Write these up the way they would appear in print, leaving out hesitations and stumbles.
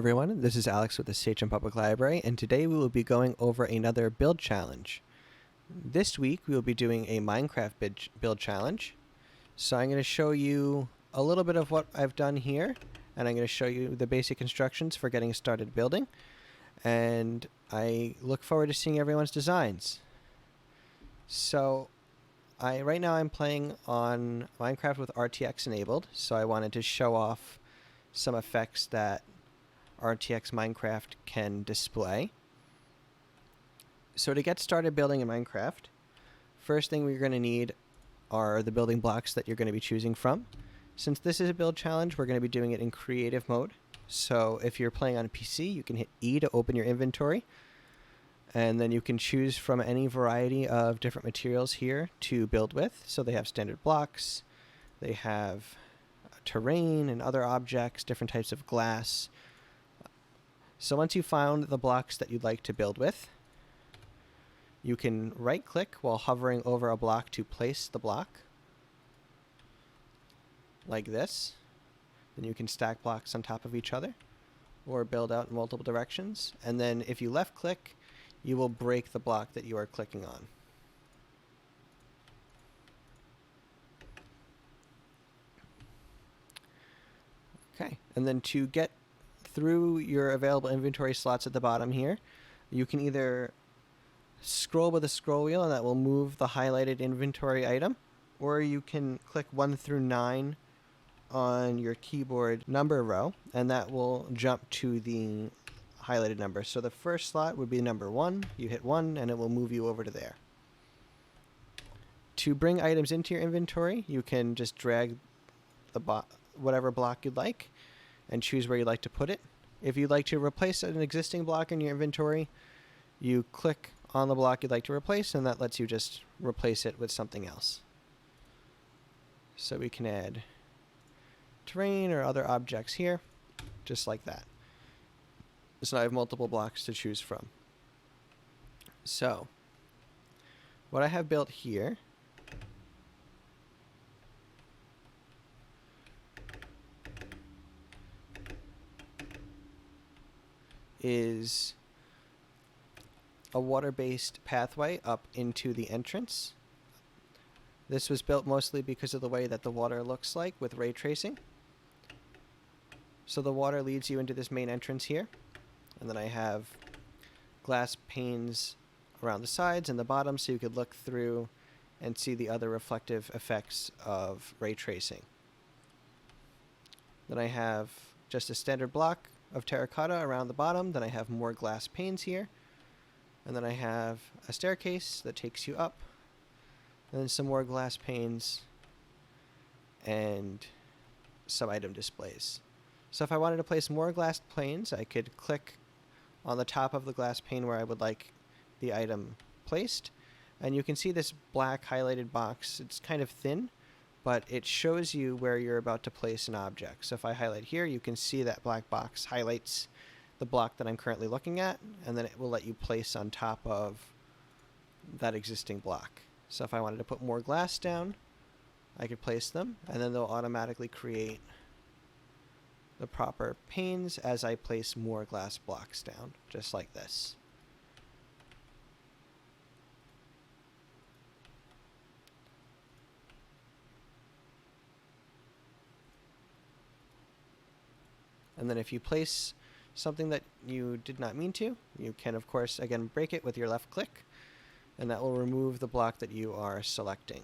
everyone, this is Alex with the Sachem Public Library, and today we will be going over another build challenge. This week we will be doing a Minecraft build challenge. So I'm going to show you a little bit of what I've done here, and I'm going to show you the basic instructions for getting started building, and I look forward to seeing everyone's designs. So right now I'm playing on Minecraft with RTX enabled, so I wanted to show off some effects that RTX Minecraft can display. So to get started building in Minecraft, first thing we're going to need are the building blocks that you're going to be choosing from. Since this is a build challenge, we're going to be doing it in creative mode. So if you're playing on a PC, you can hit E to open your inventory, and then you can choose from any variety of different materials here to build with. So they have standard blocks, they have terrain and other objects, different types of glass. So once you've found the blocks that you'd like to build with, you can right-click while hovering over a block to place the block, like this. Then you can stack blocks on top of each other, or build out in multiple directions. And then if you left-click, you will break the block that you are clicking on. Okay, and then to get through your available inventory slots at the bottom here, you can either scroll with a scroll wheel and that will move the highlighted inventory item, or you can click 1 through 9 on your keyboard number row and that will jump to the highlighted number. So the first slot would be number 1, you hit 1 and it will move you over to there. To bring items into your inventory, you can just drag the whatever block you'd like and choose where you'd like to put it. If you'd like to replace an existing block in your inventory, you click on the block you'd like to replace and that lets you just replace it with something else. So we can add terrain or other objects here, just like that. So I have multiple blocks to choose from. So what I have built here is a water-based pathway up into the entrance. This was built mostly because of the way that the water looks like with ray tracing. So the water leads you into this main entrance here, and then I have glass panes around the sides and the bottom so you could look through and see the other reflective effects of ray tracing. Then I have just a standard block of terracotta around the bottom. Then I have more glass panes here, and then I have a staircase that takes you up, and then some more glass panes and some item displays. So if I wanted to place more glass panes, I could click on the top of the glass pane where I would like the item placed, and you can see this black highlighted box. It's kind of thin, but it shows you where you're about to place an object. So if I highlight here, you can see that black box highlights the block that I'm currently looking at, and then it will let you place on top of that existing block. So if I wanted to put more glass down, I could place them, and then they'll automatically create the proper panes as I place more glass blocks down, just like this. And then if you place something that you did not mean to, you can, of course, again, break it with your left click, and that will remove the block that you are selecting.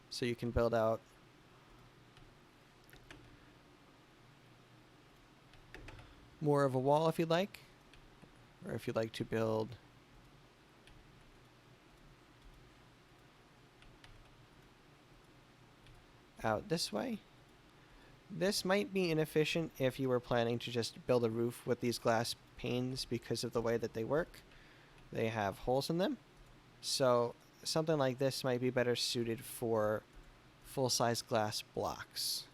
So you can build out more of a wall if you'd like, or if you'd like to build out this way. This might be inefficient if you were planning to just build a roof with these glass panes because of the way that they work. They have holes in them. So something like this might be better suited for full-size glass blocks.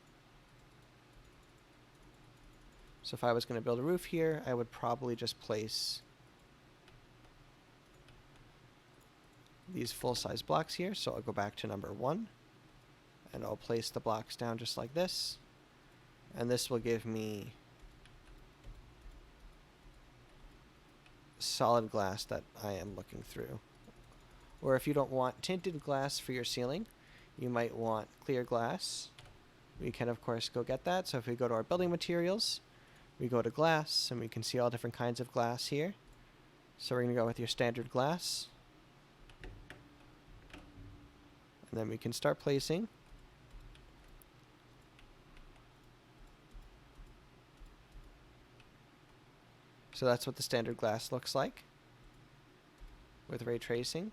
So if I was going to build a roof here, I would probably just place these full-size blocks here. So I'll go back to number 1, and I'll place the blocks down just like this. And this will give me solid glass that I am looking through. Or if you don't want tinted glass for your ceiling, you might want clear glass. We can, of course, go get that. So if we go to our building materials, we go to glass, and we can see all different kinds of glass here. So we're going to go with your standard glass. And then we can start placing. So that's what the standard glass looks like with ray tracing.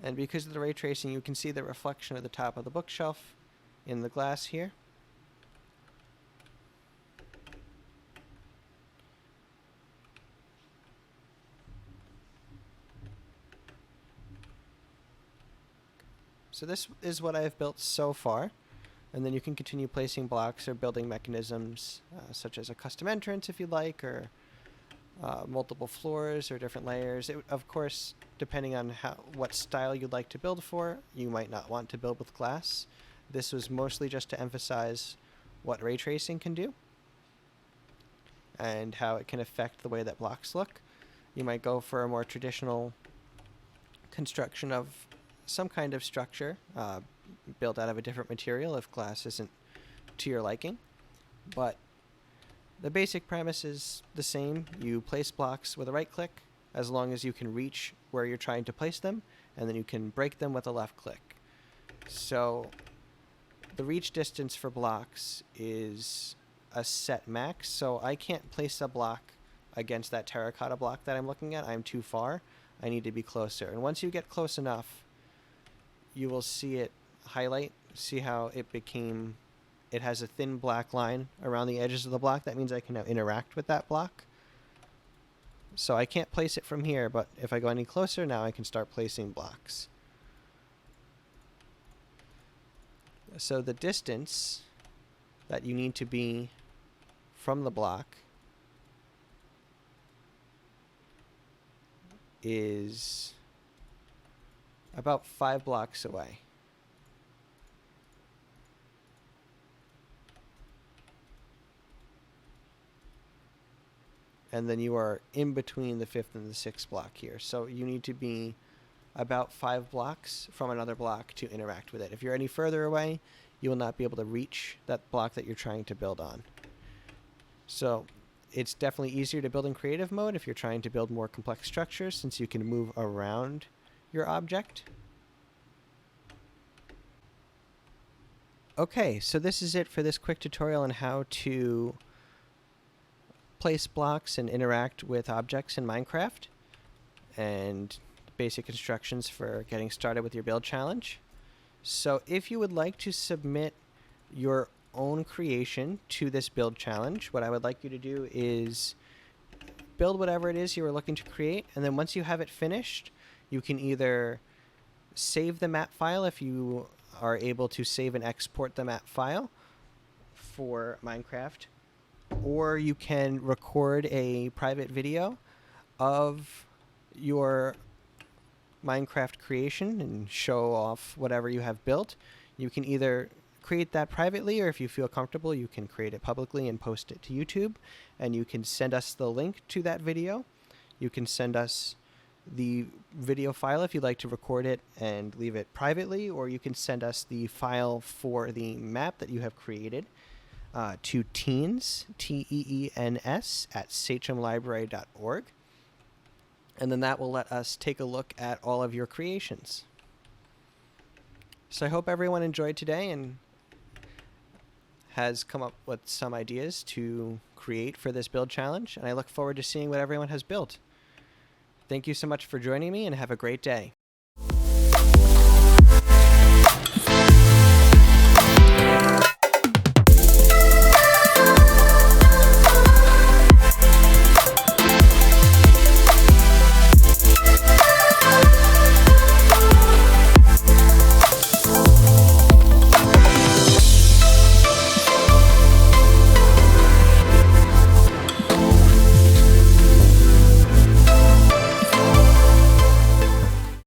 And because of the ray tracing, you can see the reflection of the top of the bookshelf in the glass here. So this is what I've built so far. And then you can continue placing blocks or building mechanisms, such as a custom entrance if you'd like, or multiple floors or different layers. Of course, depending on what style you'd like to build for, you might not want to build with glass. This was mostly just to emphasize what ray tracing can do and how it can affect the way that blocks look. You might go for a more traditional construction of some kind of structure built out of a different material if glass isn't to your liking. But the basic premise is the same. You place blocks with a right click as long as you can reach where you're trying to place them, and then you can break them with a left click. So the reach distance for blocks is a set max, so I can't place a block against that terracotta block that I'm looking at. I'm too far. I need to be closer. And once you get close enough, you will see it highlight. See how it has a thin black line around the edges of the block. That means I can now interact with that block. So I can't place it from here, but if I go any closer, now I can start placing blocks. So the distance that you need to be from the block is about 5 blocks away. And then you are in between the 5th and the 6th block here. So you need to be about 5 blocks from another block to interact with it. If you're any further away, you will not be able to reach that block that you're trying to build on. So it's definitely easier to build in creative mode if you're trying to build more complex structures, since you can move around your object. Okay, so this is it for this quick tutorial on how to place blocks and interact with objects in Minecraft, and basic instructions for getting started with your build challenge. So if you would like to submit your own creation to this build challenge, what I would like you to do is build whatever it is you are looking to create, and then once you have it finished, you can either save the map file if you are able to save and export the map file for Minecraft, or you can record a private video of your Minecraft creation and show off whatever you have built. You can either create that privately, or if you feel comfortable, you can create it publicly and post it to YouTube, and you can send us the link to that video. You can send us the video file if you'd like to record it and leave it privately, or you can send us the file for the map that you have created to teens, TEENS, at sachemlibrary.org. And then that will let us take a look at all of your creations. So I hope everyone enjoyed today and has come up with some ideas to create for this build challenge, and I look forward to seeing what everyone has built. Thank you so much for joining me, and have a great day.